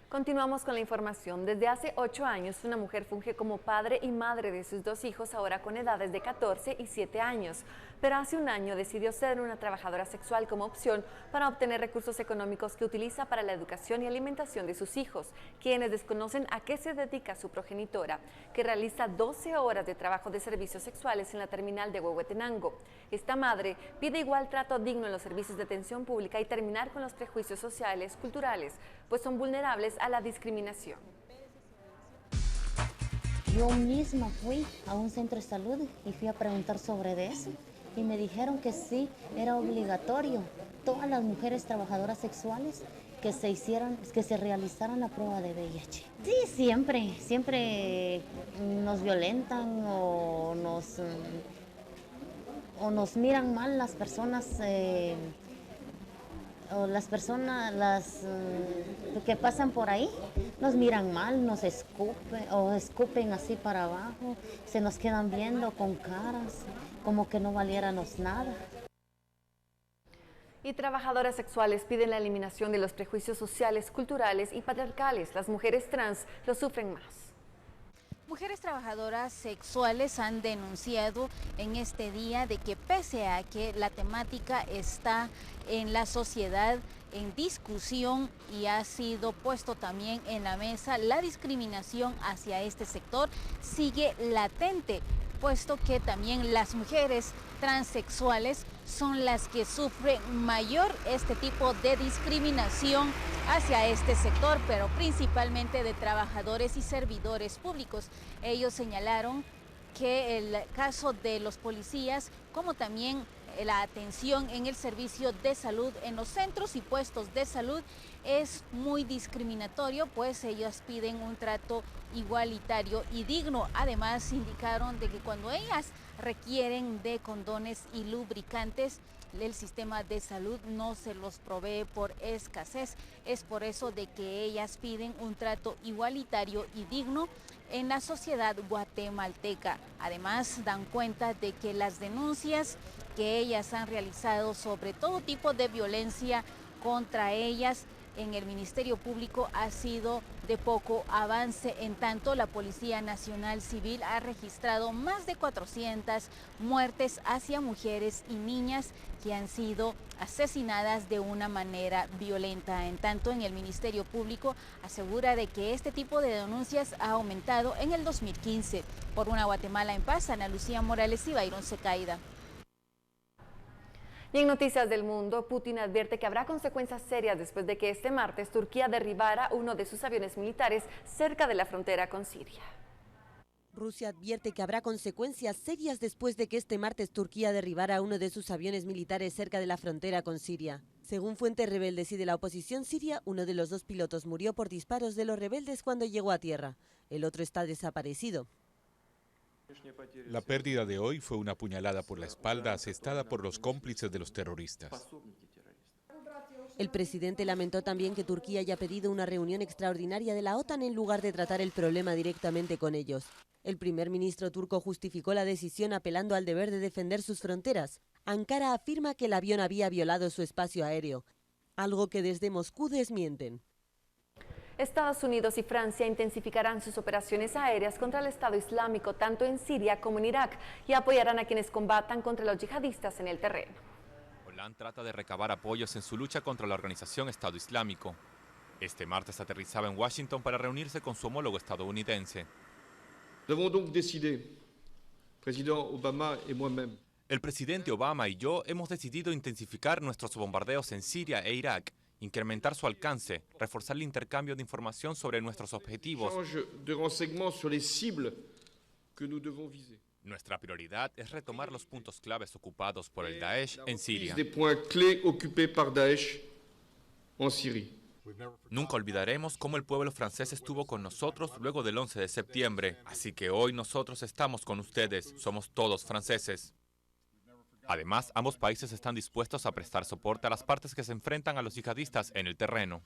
Continuamos con la información. Desde hace 8 años, una mujer funge como padre y madre de sus 2 hijos, ahora con edades de 14 y 7 años. Pero hace un año decidió ser una trabajadora sexual como opción para obtener recursos económicos que utiliza para la educación y alimentación de sus hijos, quienes desconocen a qué se dedica su progenitora, que realiza 12 horas de trabajo de servicios sexuales en la terminal de Huehuetenango. Esta madre pide igual trato digno en los servicios de atención pública y terminar con los prejuicios sociales, culturales, pues son vulnerables a la discriminación. Yo misma fui a un centro de salud y fui a preguntar sobre eso y me dijeron que sí, era obligatorio todas las mujeres trabajadoras sexuales que se realizaran la prueba de VIH. Sí, siempre nos violentan o nos miran mal las personas. O las personas que pasan por ahí nos miran mal, nos escupen así para abajo, se nos quedan viendo con caras como que no valiéramos nada. Y trabajadoras sexuales piden la eliminación de los prejuicios sociales, culturales y patriarcales. Las mujeres trans lo sufren más. Mujeres trabajadoras sexuales han denunciado en este día de que pese a que la temática está en la sociedad en discusión y ha sido puesto también en la mesa, la discriminación hacia este sector sigue latente, puesto que también las mujeres transexuales son las que sufren mayor este tipo de discriminación hacia este sector, pero principalmente de trabajadores y servidores públicos. Ellos señalaron que el caso de los policías, como también la atención en el servicio de salud en los centros y puestos de salud es muy discriminatorio, pues ellas piden un trato igualitario y digno. Además, indicaron de que cuando ellas requieren de condones y lubricantes, el sistema de salud no se los provee por escasez. Es por eso de que ellas piden un trato igualitario y digno en la sociedad guatemalteca. Además, dan cuenta de que las denuncias que ellas han realizado sobre todo tipo de violencia contra ellas en el Ministerio Público ha sido de poco avance. En tanto, la Policía Nacional Civil ha registrado más de 400 muertes hacia mujeres y niñas que han sido asesinadas de una manera violenta. En tanto, en el Ministerio Público asegura de que este tipo de denuncias ha aumentado en el 2015. Por una Guatemala en paz, Ana Lucía Morales y Byron Secaida. Y en noticias del mundo, Putin advierte que habrá consecuencias serias después de que este martes Turquía derribara uno de sus aviones militares cerca de la frontera con Siria. Rusia advierte que habrá consecuencias serias después de que este martes Turquía derribara uno de sus aviones militares cerca de la frontera con Siria. Según fuentes rebeldes y de la oposición siria, uno de los 2 pilotos murió por disparos de los rebeldes cuando llegó a tierra. El otro está desaparecido. La pérdida de hoy fue una puñalada por la espalda asestada por los cómplices de los terroristas. El presidente lamentó también que Turquía haya pedido una reunión extraordinaria de la OTAN en lugar de tratar el problema directamente con ellos. El primer ministro turco justificó la decisión apelando al deber de defender sus fronteras. Ankara afirma que el avión había violado su espacio aéreo, algo que desde Moscú desmienten. Estados Unidos y Francia intensificarán sus operaciones aéreas contra el Estado Islámico tanto en Siria como en Irak y apoyarán a quienes combatan contra los yihadistas en el terreno. Hollande trata de recabar apoyos en su lucha contra la organización Estado Islámico. Este martes aterrizaba en Washington para reunirse con su homólogo estadounidense. El presidente Obama y yo hemos decidido intensificar nuestros bombardeos en Siria e Irak, incrementar su alcance, reforzar el intercambio de información sobre nuestros objetivos. Nuestra prioridad es retomar los puntos claves ocupados por el Daesh en Siria. Nunca olvidaremos cómo el pueblo francés estuvo con nosotros luego del 11 de septiembre, así que hoy nosotros estamos con ustedes, somos todos franceses. Además, ambos países están dispuestos a prestar soporte a las partes que se enfrentan a los yihadistas en el terreno.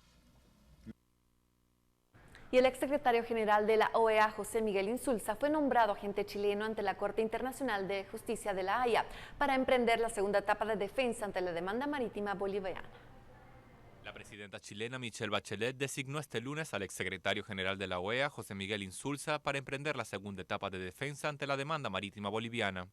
Y el exsecretario general de la OEA, José Miguel Insulza, fue nombrado agente chileno ante la Corte Internacional de Justicia de La Haya para emprender la segunda etapa de defensa ante la demanda marítima boliviana. La presidenta chilena Michelle Bachelet designó este lunes al exsecretario general de la OEA, José Miguel Insulza, para emprender la segunda etapa de defensa ante la demanda marítima boliviana.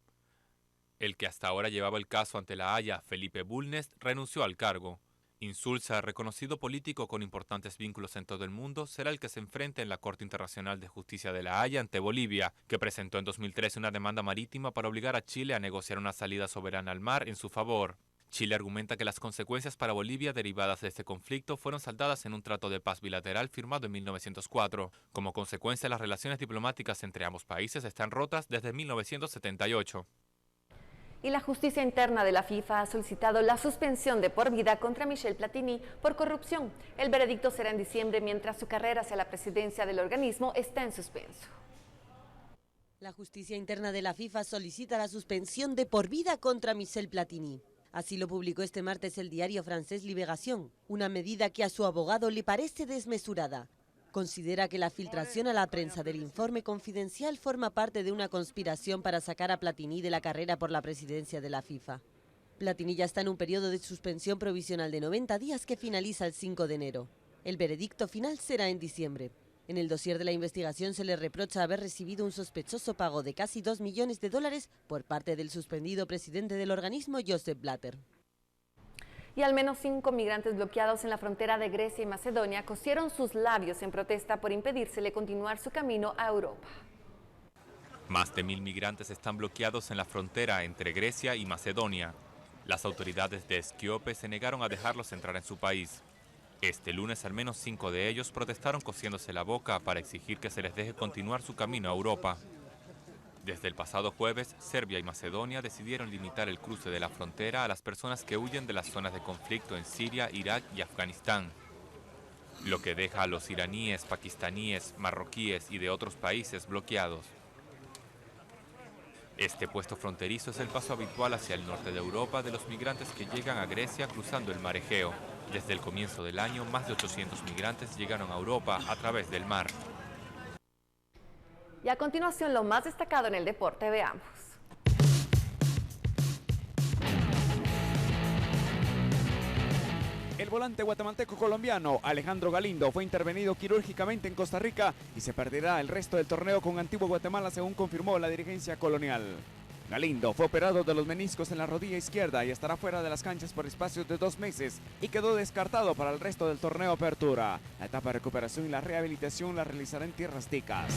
El que hasta ahora llevaba el caso ante la Haya, Felipe Bulnes, renunció al cargo. Insulza, reconocido político con importantes vínculos en todo el mundo, será el que se enfrente en la Corte Internacional de Justicia de la Haya ante Bolivia, que presentó en 2013 una demanda marítima para obligar a Chile a negociar una salida soberana al mar en su favor. Chile argumenta que las consecuencias para Bolivia derivadas de este conflicto fueron saldadas en un trato de paz bilateral firmado en 1904. Como consecuencia, las relaciones diplomáticas entre ambos países están rotas desde 1978. Y la justicia interna de la FIFA ha solicitado la suspensión de por vida contra Michel Platini por corrupción. El veredicto será en diciembre, mientras su carrera hacia la presidencia del organismo está en suspenso. La justicia interna de la FIFA solicita la suspensión de por vida contra Michel Platini. Así lo publicó este martes el diario francés Libération, una medida que a su abogado le parece desmesurada. Considera que la filtración a la prensa del informe confidencial forma parte de una conspiración para sacar a Platini de la carrera por la presidencia de la FIFA. Platini ya está en un periodo de suspensión provisional de 90 días que finaliza el 5 de enero. El veredicto final será en diciembre. En el dossier de la investigación se le reprocha haber recibido un sospechoso pago de casi $2 millones por parte del suspendido presidente del organismo, Joseph Blatter. Y al menos 5 migrantes bloqueados en la frontera de Grecia y Macedonia cosieron sus labios en protesta por impedírsele continuar su camino a Europa. Más de 1000 migrantes están bloqueados en la frontera entre Grecia y Macedonia. Las autoridades de Skiope se negaron a dejarlos entrar en su país. Este lunes al menos 5 de ellos protestaron cosiéndose la boca para exigir que se les deje continuar su camino a Europa. Desde el pasado jueves, Serbia y Macedonia decidieron limitar el cruce de la frontera a las personas que huyen de las zonas de conflicto en Siria, Irak y Afganistán, lo que deja a los iraníes, pakistaníes, marroquíes y de otros países bloqueados. Este puesto fronterizo es el paso habitual hacia el norte de Europa de los migrantes que llegan a Grecia cruzando el mar Egeo. Desde el comienzo del año, más de 800 migrantes llegaron a Europa a través del mar. Y a continuación, lo más destacado en el deporte, veamos. El volante guatemalteco colombiano Alejandro Galindo fue intervenido quirúrgicamente en Costa Rica y se perderá el resto del torneo con Antigua Guatemala, según confirmó la dirigencia colonial. Galindo fue operado de los meniscos en la rodilla izquierda y estará fuera de las canchas por espacios de 2 meses y quedó descartado para el resto del torneo Apertura. La etapa de recuperación y la rehabilitación la realizará en tierras ticas.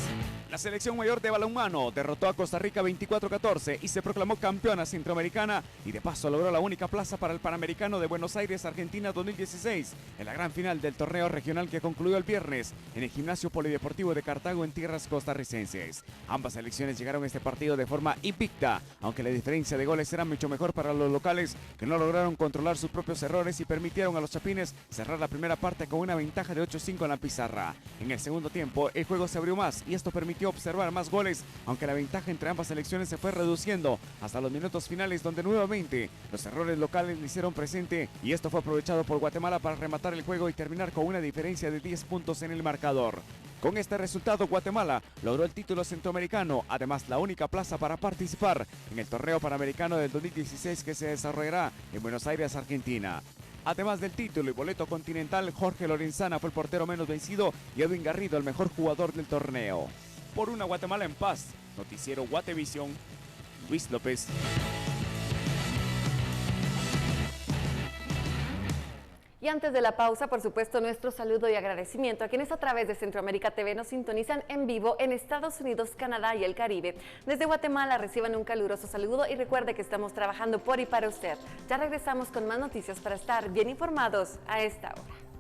La selección mayor de balonmano derrotó a Costa Rica 24-14 y se proclamó campeona centroamericana y de paso logró la única plaza para el Panamericano de Buenos Aires, Argentina 2016, en la gran final del torneo regional que concluyó el viernes en el Gimnasio Polideportivo de Cartago en tierras costarricenses. Ambas selecciones llegaron a este partido de forma invicta, aunque la diferencia de goles era mucho mejor para los locales, que no lograron controlar sus propios errores y permitieron a los chapines cerrar la primera parte con una ventaja de 8-5 en la pizarra. En el segundo tiempo, el juego se abrió más y esto permitió observar más goles, aunque la ventaja entre ambas selecciones se fue reduciendo hasta los minutos finales, donde nuevamente los errores locales le hicieron presente y esto fue aprovechado por Guatemala para rematar el juego y terminar con una diferencia de 10 puntos en el marcador. Con este resultado, Guatemala logró el título centroamericano, además la única plaza para participar en el torneo panamericano del 2016 que se desarrollará en Buenos Aires, Argentina. Además del título y boleto continental, Jorge Lorenzana fue el portero menos vencido y Edwin Garrido el mejor jugador del torneo. Por una Guatemala en paz, noticiero Guatevisión, Luis López. Y antes de la pausa, por supuesto, nuestro saludo y agradecimiento a quienes a través de Centroamérica TV nos sintonizan en vivo en Estados Unidos, Canadá y el Caribe. Desde Guatemala reciban un caluroso saludo y recuerde que estamos trabajando por y para usted. Ya regresamos con más noticias para estar bien informados a esta hora.